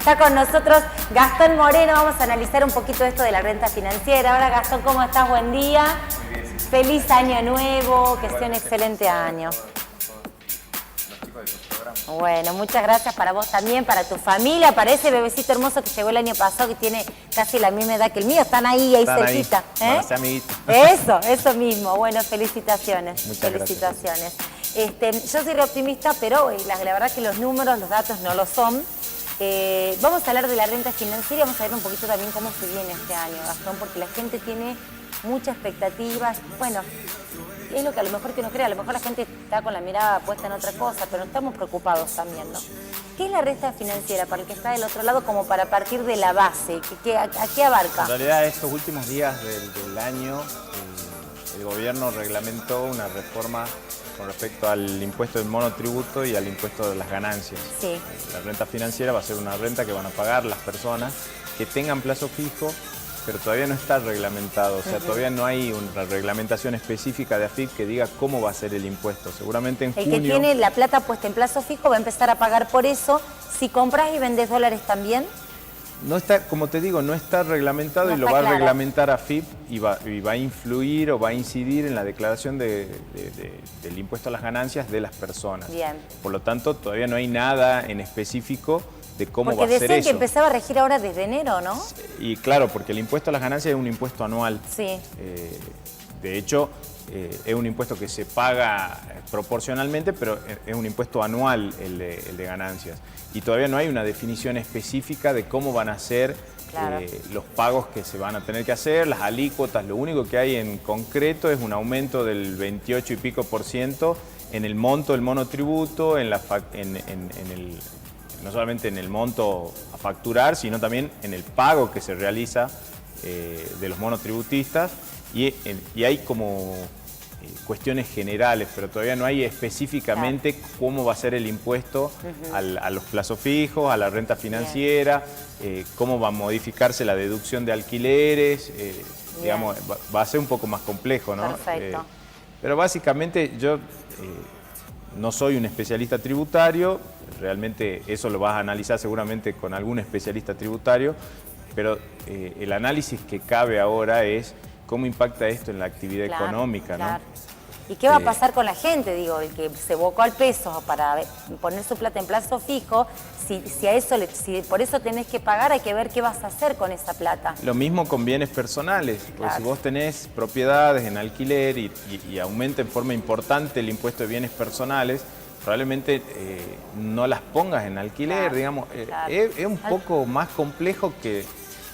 Está con nosotros Gastón Moreno. Vamos a analizar un poquito esto de la renta financiera. Ahora, Gastón, ¿cómo estás? Buen día. Feliz año nuevo, que sea un excelente año. Bueno, muchas gracias para vos también, para tu familia, para ese bebecito hermoso que llegó el año pasado, que tiene casi la misma edad que el mío. Están ahí cerquita. Bueno, ese amiguito. Eso mismo. Bueno, felicitaciones. Muchas felicitaciones. Yo soy re optimista, pero la verdad que los números, los datos no lo son. Vamos a hablar de la renta financiera y vamos a ver un poquito también cómo se viene este año, Gastón, porque la gente tiene muchas expectativas. Bueno, es lo que a lo mejor que uno cree, a lo mejor la gente está con la mirada puesta en otra cosa, pero estamos preocupados también, ¿no? ¿Qué es la renta financiera para el que está del otro lado, como para partir de la base? ¿A qué abarca? En realidad, estos últimos días del año, el gobierno reglamentó una reforma con respecto al impuesto del monotributo y al impuesto de las ganancias. Sí. La renta financiera va a ser una renta que van a pagar las personas que tengan plazo fijo, pero todavía no está reglamentado, o sea, todavía no hay una reglamentación específica de AFIP que diga cómo va a ser el impuesto. Seguramente en junio... El que tiene la plata puesta en plazo fijo va a empezar a pagar por eso. Si compras y vendes dólares también... No está, como te digo, no está reglamentado y lo va a reglamentar AFIP y va a influir o va a incidir en la declaración del impuesto a las ganancias de las personas. Bien. Por lo tanto, todavía no hay nada en específico de cómo va a ser eso. Porque decían que empezaba a regir ahora desde enero, ¿no? Y claro, porque el impuesto a las ganancias es un impuesto anual. Sí. De hecho, es un impuesto que se paga proporcionalmente, pero es un impuesto anual el de ganancias. Y todavía no hay una definición específica de cómo van a ser los pagos que se van a tener que hacer, las alícuotas. Lo único que hay en concreto es un aumento del 28 y pico % en el monto del monotributo, no solamente en el monto a facturar, sino también en el pago que se realiza de los monotributistas. Y hay como cuestiones generales, pero todavía no hay específicamente cómo va a ser el impuesto a los plazos fijos, a la renta financiera, cómo va a modificarse la deducción de alquileres, digamos, va a ser un poco más complejo, ¿no? Perfecto. Pero básicamente yo no soy un especialista tributario, realmente eso lo vas a analizar seguramente con algún especialista tributario, pero el análisis que cabe ahora es cómo impacta esto en la actividad económica, ¿no? ¿Y qué va a pasar con la gente? Digo, el que se evocó al peso para poner su plata en plazo fijo, si por eso tenés que pagar, hay que ver qué vas a hacer con esa plata. Lo mismo con bienes personales, porque si vos tenés propiedades en alquiler y aumenta en forma importante el impuesto de bienes personales, probablemente no las pongas en alquiler, digamos. Es un poco más complejo que...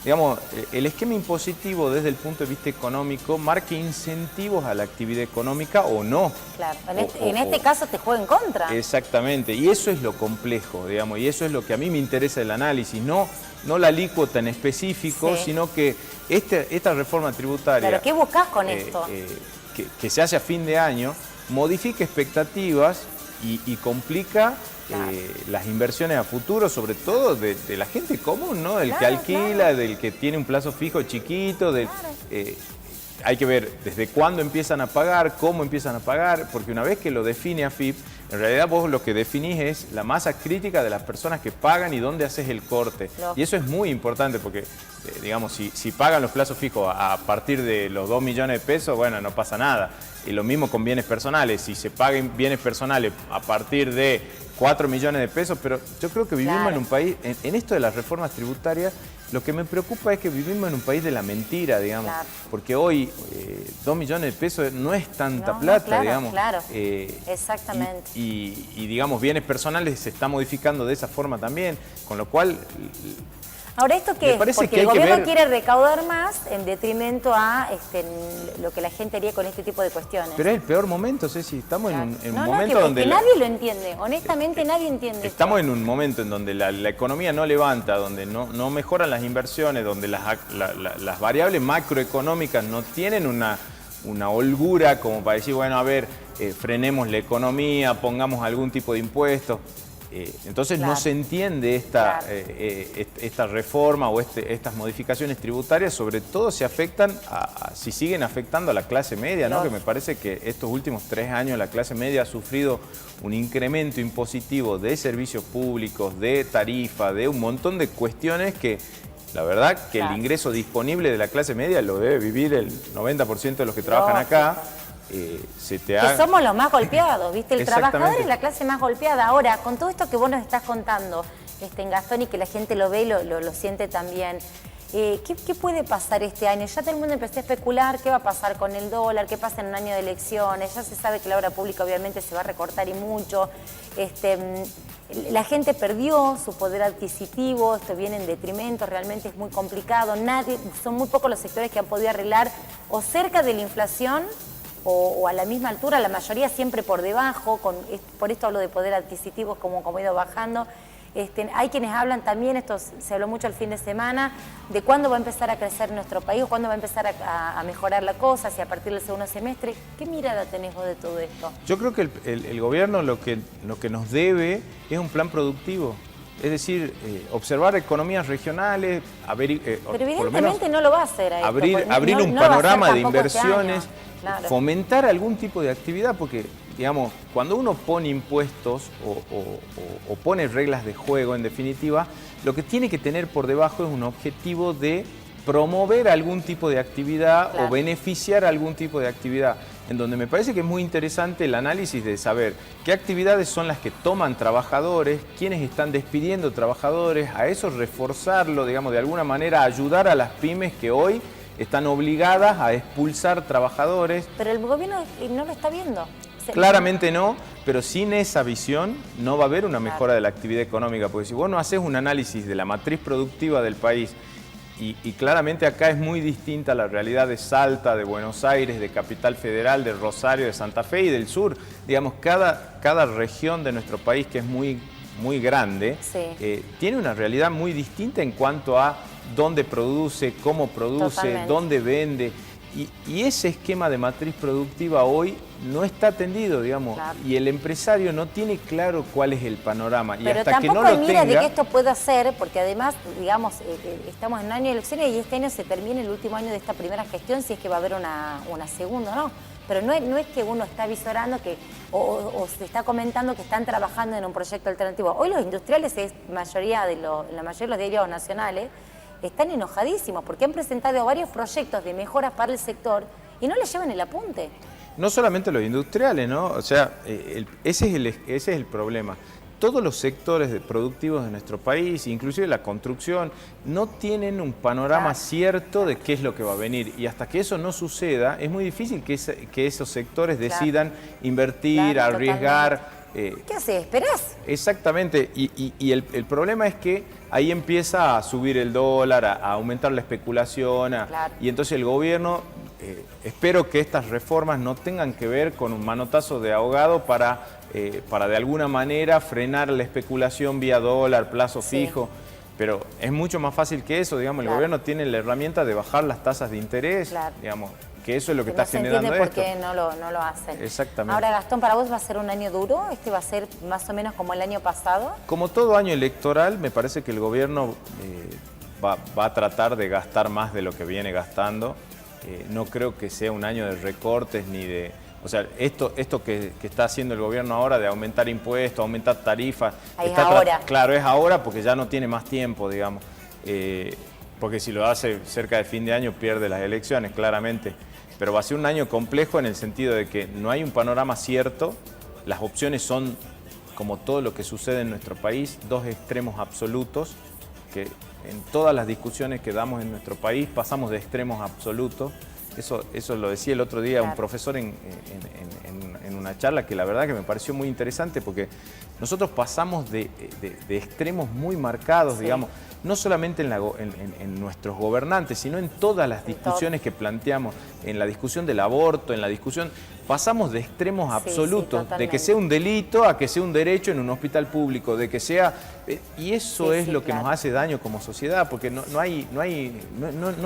Digamos, el esquema impositivo desde el punto de vista económico marca incentivos a la actividad económica o no. Claro, en este caso te juega en contra. Exactamente, y eso es lo complejo, digamos, y eso es lo que a mí me interesa el análisis, no la alícuota en específico, sino que esta reforma tributaria... Claro, ¿qué buscás con esto? Que se hace a fin de año, modifica expectativas y complica... las inversiones a futuro, sobre todo de la gente común, ¿no? Del que alquila, del que tiene un plazo fijo chiquito, hay que ver desde cuándo empiezan a pagar, cómo empiezan a pagar, porque una vez que lo define AFIP, en realidad vos lo que definís es la masa crítica de las personas que pagan y dónde haces el corte. Y eso es muy importante porque, digamos, si pagan los plazos fijos a partir de los 2 millones de pesos, bueno, no pasa nada. Y lo mismo con bienes personales, si se paguen bienes personales a partir de 4 millones de pesos, pero yo creo que vivimos en un país, en esto de las reformas tributarias, lo que me preocupa es que vivimos en un país de la mentira, digamos, porque hoy 2 millones de pesos no es tanta plata, digamos. Exactamente. Y digamos, bienes personales se está modificando de esa forma también, con lo cual... Ahora, ¿esto qué es? Porque el gobierno quiere recaudar más en detrimento a lo que la gente haría con este tipo de cuestiones. Pero es el peor momento, Ceci. Estamos en un momento donde... que nadie lo entiende, honestamente nadie entiende. Estamos en un momento en donde la economía no levanta, donde no mejoran las inversiones, donde las variables macroeconómicas no tienen una holgura como para decir, bueno, a ver, frenemos la economía, pongamos algún tipo de impuesto. Entonces Claro. no se entiende esta reforma o estas modificaciones tributarias, sobre todo si siguen afectando a la clase media, ¿no? Que me parece que estos últimos 3 años la clase media ha sufrido un incremento impositivo de servicios públicos, de tarifa, de un montón de cuestiones que la verdad que el ingreso disponible de la clase media lo debe vivir el 90% de los que trabajan acá. Que somos los más golpeados, ¿viste? El trabajador es la clase más golpeada. Ahora, con todo esto que vos nos estás contando, Gastón, y que la gente lo ve y lo siente también, ¿qué puede pasar este año? Ya todo el mundo empezó a especular qué va a pasar con el dólar, qué pasa en un año de elecciones, ya se sabe que la obra pública obviamente se va a recortar y mucho. La gente perdió su poder adquisitivo, esto viene en detrimento, realmente es muy complicado. Son muy pocos los sectores que han podido arreglar o cerca de la inflación o a la misma altura, la mayoría siempre por debajo, por esto hablo de poder adquisitivo, como ha ido bajando. Hay quienes hablan también, esto se habló mucho el fin de semana, de cuándo va a empezar a crecer nuestro país, o cuándo va a empezar a mejorar la cosa, si a partir del segundo semestre. ¿Qué mirada tenés vos de todo esto? Yo creo que el gobierno lo que nos debe es un plan productivo. Es decir, observar economías regionales, pero evidentemente no lo va a hacer. Abrir un panorama de inversiones, fomentar algún tipo de actividad, porque, digamos, cuando uno pone impuestos o pone reglas de juego, en definitiva, lo que tiene que tener por debajo es un objetivo de promover algún tipo de actividad o beneficiar algún tipo de actividad, en donde me parece que es muy interesante el análisis de saber qué actividades son las que toman trabajadores, quiénes están despidiendo trabajadores, a eso reforzarlo, digamos, de alguna manera ayudar a las pymes que hoy están obligadas a expulsar trabajadores. Pero el gobierno no lo está viendo. Claramente no, pero sin esa visión no va a haber una mejora de la actividad económica, porque si vos no haces un análisis de la matriz productiva del país, y claramente acá es muy distinta la realidad de Salta, de Buenos Aires, de Capital Federal, de Rosario, de Santa Fe y del sur. Digamos, cada región de nuestro país, que es muy grande, tiene una realidad muy distinta en cuanto a dónde produce, cómo produce, dónde vende. Y ese esquema de matriz productiva hoy no está atendido, digamos, y el empresario no tiene claro cuál es el panorama. Pero hasta que no tampoco hay lo mira tenga, de que esto pueda ser, porque además, digamos, estamos en un año de elecciones y este año se termina el último año de esta primera gestión, si es que va a haber una segunda, ¿no? Pero no es que uno está visorando o se está comentando que están trabajando en un proyecto alternativo. Hoy los industriales, la mayoría de los diarios nacionales, están enojadísimos porque han presentado varios proyectos de mejoras para el sector y no les llevan el apunte. No solamente los industriales, ¿no? O sea, ese es el problema. Todos los sectores productivos de nuestro país, inclusive la construcción, no tienen un panorama cierto de qué es lo que va a venir. Y hasta que eso no suceda, es muy difícil que esos sectores decidan invertir, arriesgar. ¿Qué haces? ¿Esperás? Exactamente, y el problema es que ahí empieza a subir el dólar, a aumentar la especulación, y entonces el gobierno, espero que estas reformas no tengan que ver con un manotazo de ahogado para de alguna manera frenar la especulación vía dólar, plazo fijo, pero es mucho más fácil que eso, digamos, el gobierno tiene la herramienta de bajar las tasas de interés, digamos, que eso es lo que está generando esto. No se entiende por qué no lo hacen. Exactamente. Ahora, Gastón, ¿para vos va a ser un año duro? ¿Este va a ser más o menos como el año pasado? Como todo año electoral, me parece que el gobierno va a tratar de gastar más de lo que viene gastando. No creo que sea un año de recortes ni de... O sea, esto que está haciendo el gobierno ahora de aumentar impuestos, aumentar tarifas... Es ahora. Claro, es ahora porque ya no tiene más tiempo, digamos. Porque si lo hace cerca de fin de año pierde las elecciones, claramente. Pero va a ser un año complejo en el sentido de que no hay un panorama cierto. Las opciones son, como todo lo que sucede en nuestro país, dos extremos absolutos, que en todas las discusiones que damos en nuestro país pasamos de extremos absolutos. Eso lo decía el otro día un profesor en una charla que la verdad que me pareció muy interesante, porque nosotros pasamos de extremos muy marcados, digamos, no solamente en nuestros gobernantes, sino en todas las discusiones que planteamos, en la discusión del aborto, en la discusión... pasamos de extremos absolutos, de que totalmente. sea un delito a que sea un derecho en un hospital público, de que sea... y eso es lo que nos hace daño como sociedad, porque no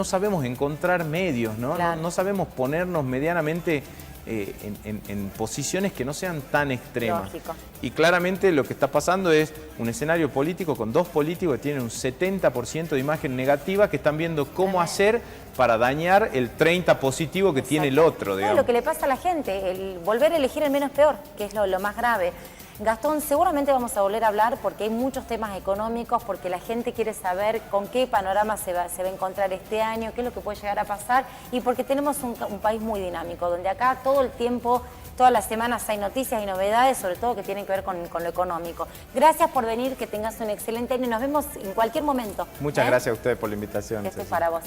sabemos encontrar medios, ¿no? Claro. No sabemos ponernos medianamente en posiciones que no sean tan extremas. Lógico. Y claramente lo que está pasando es un escenario político con dos políticos que tienen un 70% de imagen negativa, que están viendo cómo hacer para dañar el 30 positivo que tiene el otro, digamos. Lo que le pasa a la gente, el volver a elegir el menos peor, que es lo más grave. Gastón, seguramente vamos a volver a hablar porque hay muchos temas económicos, porque la gente quiere saber con qué panorama se va a encontrar este año, qué es lo que puede llegar a pasar, y porque tenemos un país muy dinámico, donde acá todo el tiempo, todas las semanas hay noticias y novedades, sobre todo que tienen que ver con lo económico. Gracias por venir, que tengas un excelente año y nos vemos en cualquier momento. Muchas gracias a ustedes por la invitación. Esto es para vos.